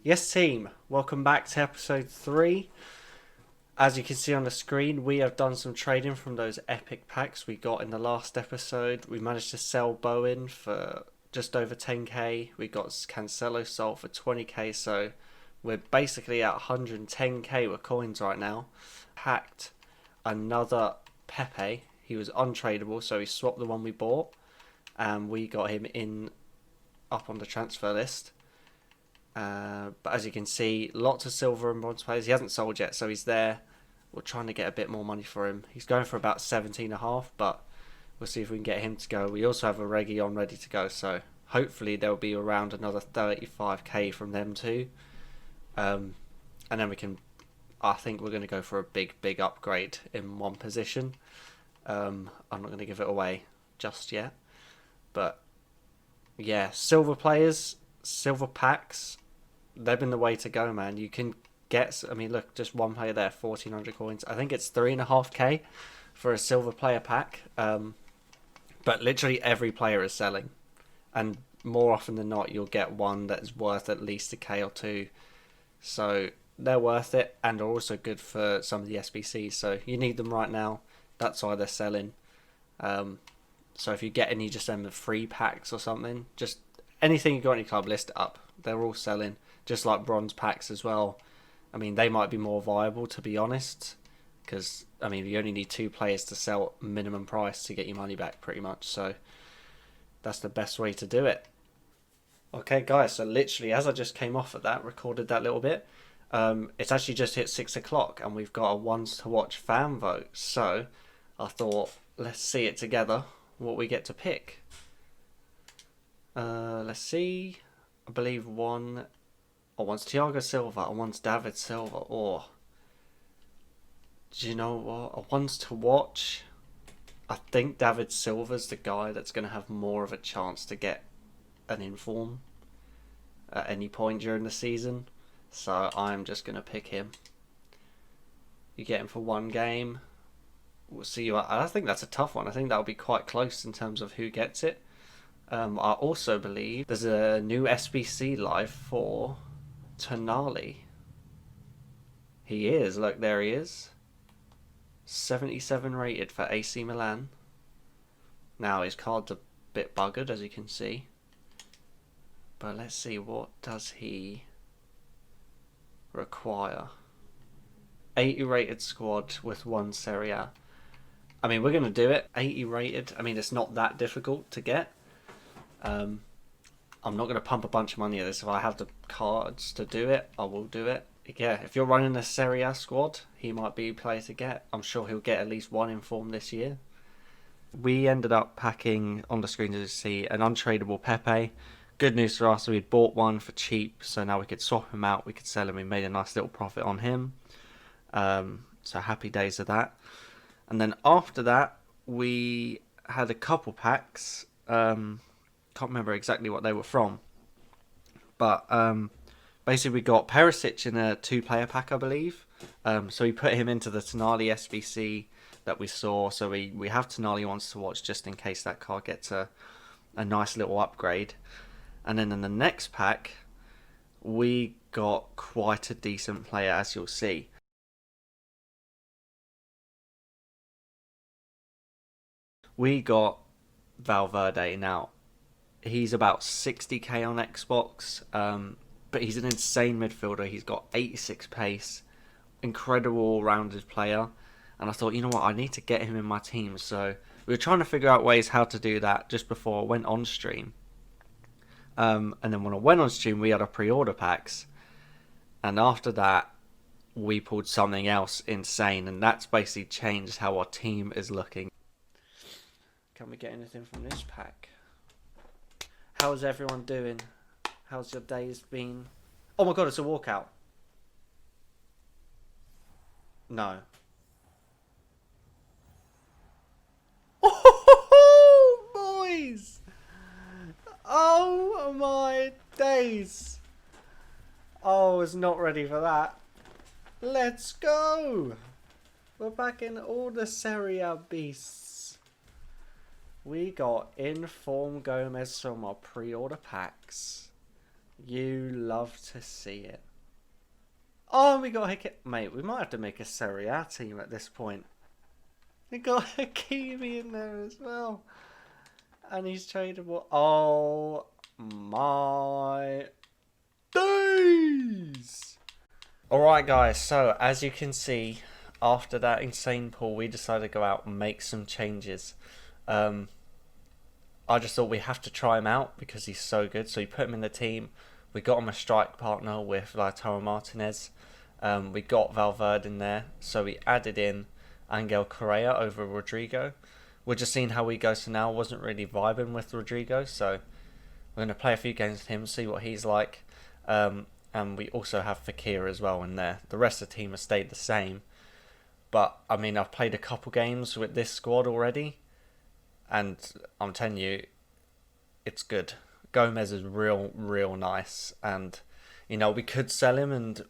Yes, team. Welcome back to episode 3. As you can see on the screen, we have done some trading from those epic packs we got in the last episode. We managed to sell Bowen for just over 10k. We got Cancelo sold for 20k, so we're basically at 110k with coins right now. Packed another Pepe. He was untradeable, so he swapped the one we bought, and we got him in up on the transfer list. But as you can see, lots of silver and bronze players. He hasn't sold yet, so he's there. We're trying to get a bit more money for him. He's going for about 17.5, but we'll see if we can get him to go. We also have a Reggie ready to go, so hopefully there'll be around another 35k from them too. And then we can. I think we're going to go for a big upgrade in one position. I'm not going to give it away just yet, but yeah, silver players, silver packs, they've been the way to go, man. You can get, I mean, look, just one player there, 1400 coins. I think it's 3.5k for a silver player pack. But literally every player is selling, and more often than not, you'll get one that's worth at least a k or two. So they're worth it, and are also good for some of the SBCs. So you need them right now. That's why they're selling. Um, so if you get any, just send them free packs or something. Just anything you got in your club, list it up. They're all selling, just like bronze packs as well. I mean, they might be more viable, to be honest, because I mean, you only need two players to sell minimum price to get your money back, pretty much. So that's the best way to do it. Okay, guys. So literally, as I just came off of that, recorded that little bit. It's actually just hit 6 o'clock, and we've got a ones to watch fan vote. So I thought, let's see it together. What we get to pick. Let's see. I believe one's Thiago Silva and one's David Silva. Or do you know what? A one's to watch. I think David Silva's the guy that's going to have more of a chance to get an inform at any point during the season. So I'm just going to pick him. You get him for one game. We'll see you. I think that's a tough one. I think that'll be quite close in terms of who gets it. I also believe there's a new SBC live for Tonali. He is. Look, there he is. 77 rated for AC Milan. Now his card's a bit buggered, as you can see. But let's see, what does he require? 80 rated squad with one Serie A. I mean, we're going to do it. 80 rated. I mean, it's not that difficult to get. I'm not going to pump a bunch of money at this. If I have the cards to do it, I will do it. Yeah, if you're running a Serie A squad, he might be a player to get. I'm sure he'll get at least one inform this year. We ended up packing, on the screen as you see, an untradeable Pepe. Good news for us, we'd bought one for cheap, so now we could swap him out, we could sell him, we made a nice little profit on him. So happy days of that. And then after that, we had a couple packs. Can't remember exactly what they were from. But basically we got Perisic in a two-player pack, I believe. So we put him into the Tonali SBC that we saw. So we have Tonali ones to watch just in case that card gets a nice little upgrade. And then in the next pack, we got quite a decent player, as you'll see. We got Valverde. Now, he's about 60k on Xbox, but he's an insane midfielder. He's got 86 pace, incredible all-rounded player. And I thought, you know what, I need to get him in my team. So we were trying to figure out ways how to do that just before I went on stream. And then when I went on stream, we had our pre-order packs. And after that, we pulled something else insane. And that's basically changed how our team is looking. Can we get anything from this pack? How's everyone doing? How's your days been? Oh my god, it's a walkout. No. Oh, boys! Oh my days! Oh, I was not ready for that. Let's go! We're back in all the Serie A beasts. We got Inform Gomez from our pre-order packs. You love to see it. Oh, we got Mate, we might have to make a Serie A team at this point. We got Hakimi in there as well. And he's tradable. Oh my days! Alright, guys, so as you can see, after that insane pull, we decided to go out and make some changes. I just thought we have to try him out because he's so good. So we put him in the team. We got him a strike partner with Lautaro Martinez. We got Valverde in there. So we added in Angel Correa over Rodrigo. We're just seeing how he goes for now. Wasn't really vibing with Rodrigo. So we're going to play a few games with him, see what he's like. And we also have Fekir as well in there. The rest of the team has stayed the same. But, I mean, I've played a couple games with this squad already. And I'm telling you, it's good. Gomez is real nice. And, you know, we could sell him and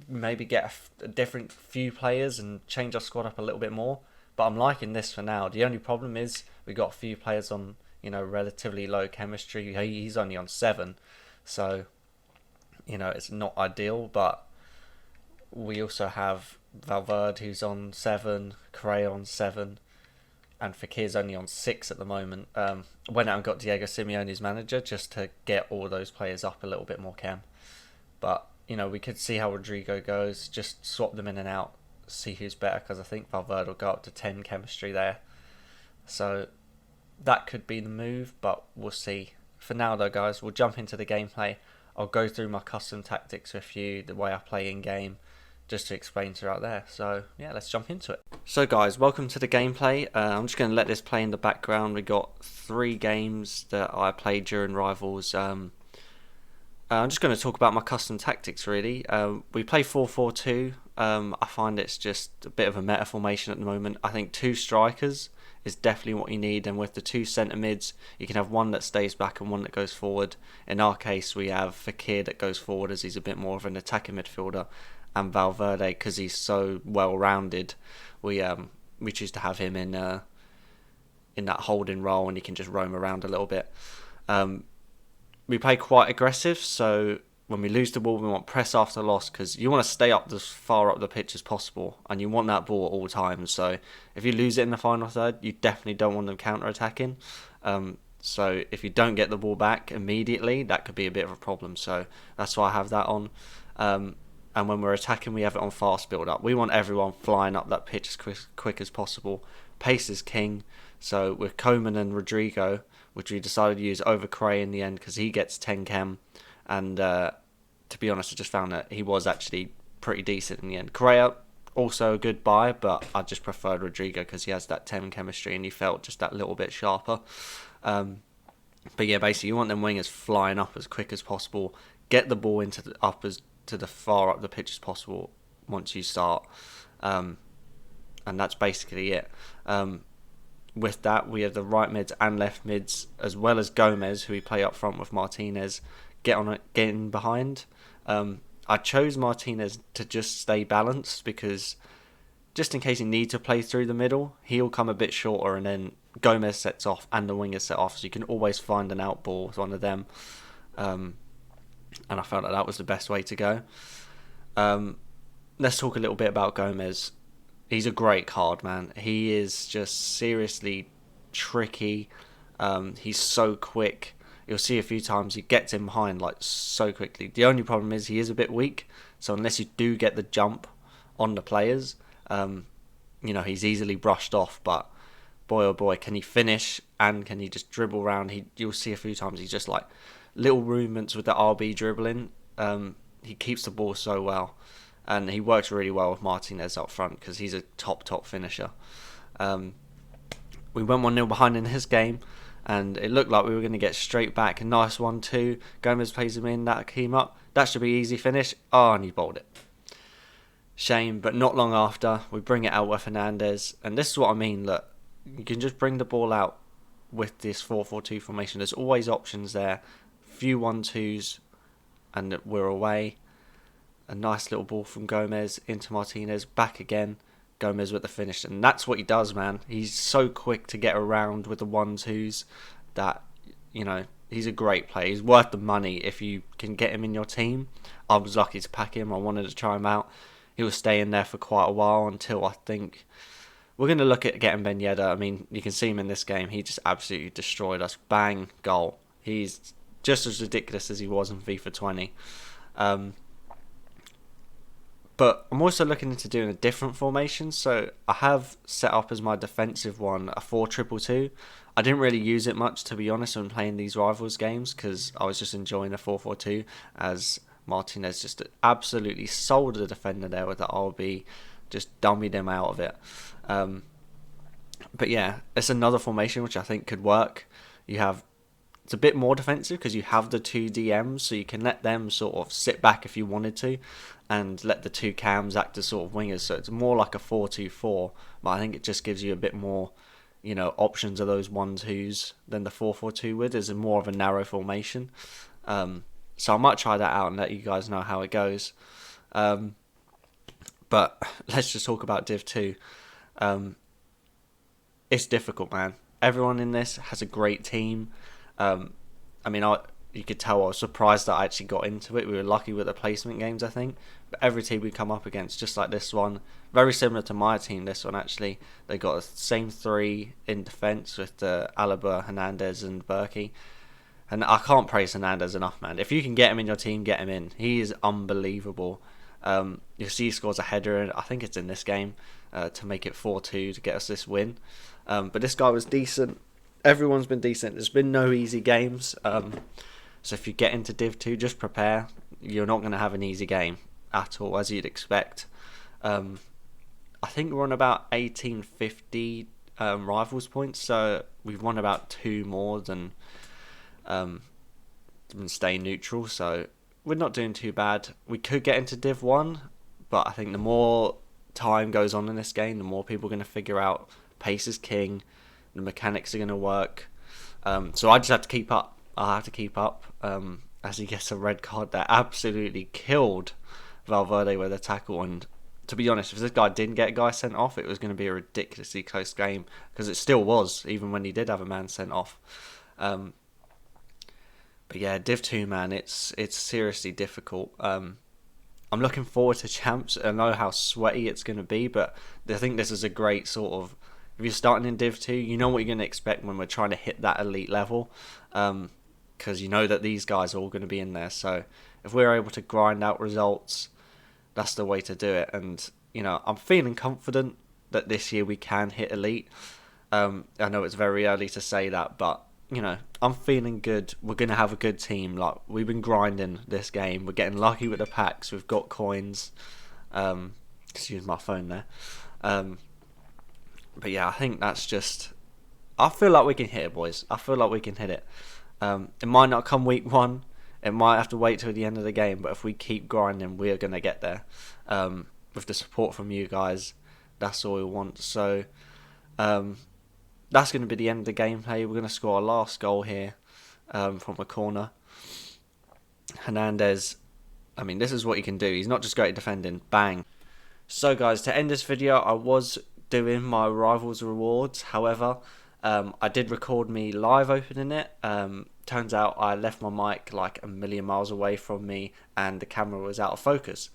maybe get a different few players and change our squad up a little bit more. But I'm liking this for now. The only problem is we got a few players on, you know, relatively low chemistry. He's only on 7. So, you know, it's not ideal. But we also have Valverde, who's on 7, Correa on 7. And Fekir's only on 6 at the moment. Went out and got Diego Simeone's manager just to get all those players up a little bit more chem. But, you know, we could see how Rodrigo goes. Just swap them in and out. See who's better. Because I think Valverde will go up to 10 chemistry there. So that could be the move. But we'll see. For now though, guys, we'll jump into the gameplay. I'll go through my custom tactics with you. The way I play in game. Just to explain to you out there. So yeah, let's jump into it. So guys, welcome to the gameplay. I'm just going to let this play in the background. We got 3 games that I played during Rivals. I'm just going to talk about my custom tactics really. We play 4-4-2. I find it's just a bit of a meta formation at the moment. I think 2 strikers is definitely what you need, and with the 2 centre mids you can have one that stays back and one that goes forward. In our case we have Fekir that goes forward as he's a bit more of an attacking midfielder, and Valverde because he's so well rounded. We choose to have him in that holding role, and he can just roam around a little bit. We play quite aggressive, so when we lose the ball we want press after loss, because you want to stay up as far up the pitch as possible, and you want that ball at all times. So if you lose it in the final third, you definitely don't want them counter-attacking. So if you don't get the ball back immediately, that could be a bit of a problem. So that's why I have that on. And when we're attacking, we have it on fast build-up. We want everyone flying up that pitch as quick as possible. Pace is king. So with Koeman and Rodrigo, which we decided to use over Correa in the end because he gets 10 chem. And to be honest, I just found that he was actually pretty decent in the end. Correa, also a good buy, but I just preferred Rodrigo because he has that 10 chemistry and he felt just that little bit sharper. But yeah, basically you want them wingers flying up as quick as possible. Get the ball into to the far up the pitch as possible once you start, and that's basically it. With that, we have the right mids and left mids, as well as Gomez, who we play up front with Martinez. Get in behind. I chose Martinez to just stay balanced because just in case he needs to play through the middle, he'll come a bit shorter, and then Gomez sets off and the wingers set off, so you can always find an out ball with one of them. And I felt that was the best way to go. Let's talk a little bit about Gomez. He's a great card, man. He is just seriously tricky. He's so quick. You'll see a few times he gets in behind like so quickly. The only problem is he is a bit weak. So unless you do get the jump on the players, you know, he's easily brushed off. But boy oh boy, can he finish and can he just dribble around? You'll see a few times he's just like little movements with the RB dribbling. He keeps the ball so well, and he works really well with Martinez up front because he's a top finisher. We went 1-0 behind in his game, and it looked like we were going to get straight back. A nice 1-2. Gomez plays him in. That came up. That should be easy finish. Oh, and he bowled it. Shame, but not long after, we bring it out with Fernandez, and this is what I mean. Look, you can just bring the ball out with this 4-4-2 formation. There's always options there. Few 1-2s, and we're away. A nice little ball from Gomez into Martinez, back again. Gomez with the finish, and that's what he does, man. He's so quick to get around with the 1-2s that, you know, he's a great player. He's worth the money if you can get him in your team. I was lucky to pack him. I wanted to try him out. He was staying there for quite a while until I think we're going to look at getting Ben Yedder. I mean, you can see him in this game. He just absolutely destroyed us. Bang, goal. He's just as ridiculous as he was in FIFA 20. But I'm also looking into doing a different formation. So I have set up as my defensive one a 4-2-2. I didn't really use it much, to be honest, when playing these Rivals games because I was just enjoying the 4-4-2 as Martinez just absolutely sold the defender there with the RB, just dummied him out of it. But yeah, it's another formation which I think could work. It's a bit more defensive because you have the 2 DMs, so you can let them sort of sit back if you wanted to, and let the 2 cams act as sort of wingers. So it's more like a 4-2-4, but I think it just gives you a bit more, options of those 1-2s than the 4-4-2 with. Is more of a narrow formation. So I might try that out and let you guys know how it goes. But let's just talk about Div 2. It's difficult, man. Everyone in this has a great team. You could tell I was surprised that I actually got into it. We were lucky with the placement games, I think. But every team we come up against, just like this one, very similar to my team, this one actually. They got the same 3 in defence with Alaba, Hernandez and Berkey. And I can't praise Hernandez enough, man. If you can get him in your team, get him in. He is unbelievable. You'll see he scores a header, and I think it's in this game, to make it 4-2 to get us this win. But this guy was decent. Everyone's been decent. There's been no easy games. So if you get into Div 2, just prepare. You're not going to have an easy game at all, as you'd expect. I think we're on about 1850 Rivals points, so we've won about 2 more than stay neutral, so we're not doing too bad. We could get into Div 1, but I think the more time goes on in this game, the more people are going to figure out pace is king, the mechanics are going to work. So I just have to keep up. I have to keep up as he gets a red card that absolutely killed Valverde with a tackle. And to be honest, if this guy didn't get a guy sent off, it was going to be a ridiculously close game, because it still was, even when he did have a man sent off. But yeah, Div 2, man, it's seriously difficult. I'm looking forward to Champs. I know how sweaty it's going to be, but I think this is a great sort of... If you're starting in Div 2, you know what you're going to expect when we're trying to hit that elite level, because you know that these guys are all going to be in there. So if we're able to grind out results, that's the way to do it. And, I'm feeling confident that this year we can hit elite. I know it's very early to say that, but I'm feeling good. We're going to have a good team. Like, we've been grinding this game. We're getting lucky with the packs. We've got coins. Excuse my phone there. But yeah, I think that's just... I feel like we can hit it, boys. I feel like we can hit it. It might not come week 1. It might have to wait till the end of the game. But if we keep grinding, we are going to get there. With the support from you guys, that's all we want. So... that's going to be the end of the gameplay. We're going to score our last goal here from a corner. Hernandez, this is what he can do. He's not just great at defending. Bang. So guys, to end this video, I was doing my Rivals rewards. However, I did record me live opening it. Turns out I left my mic like a million miles away from me and the camera was out of focus.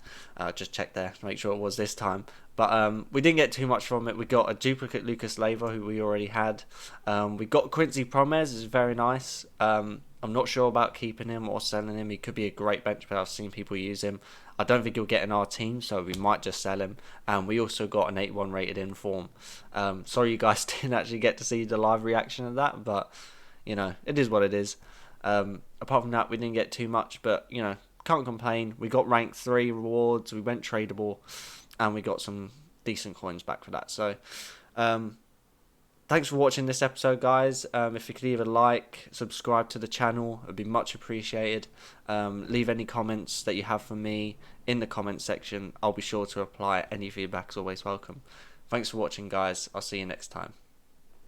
Just checked there to make sure it was this time. But we didn't get too much from it. We got a duplicate Lucas Leiva, who we already had. We got Quincy Promes, is very nice. I'm not sure about keeping him or selling him. He could be a great bench player. I've seen people use him. I don't think he'll get in our team, so we might just sell him. And we also got an 81 rated inform. Sorry you guys didn't actually get to see the live reaction of that, but it is what it is. Apart from that, we didn't get too much, but can't complain. We got rank 3 rewards. We went tradable. And we got some decent coins back for that. So, thanks for watching this episode, guys. If you could either like, subscribe to the channel, it would be much appreciated. Leave any comments that you have for me in the comment section. I'll be sure to reply. Any feedback is always welcome. Thanks for watching, guys. I'll see you next time.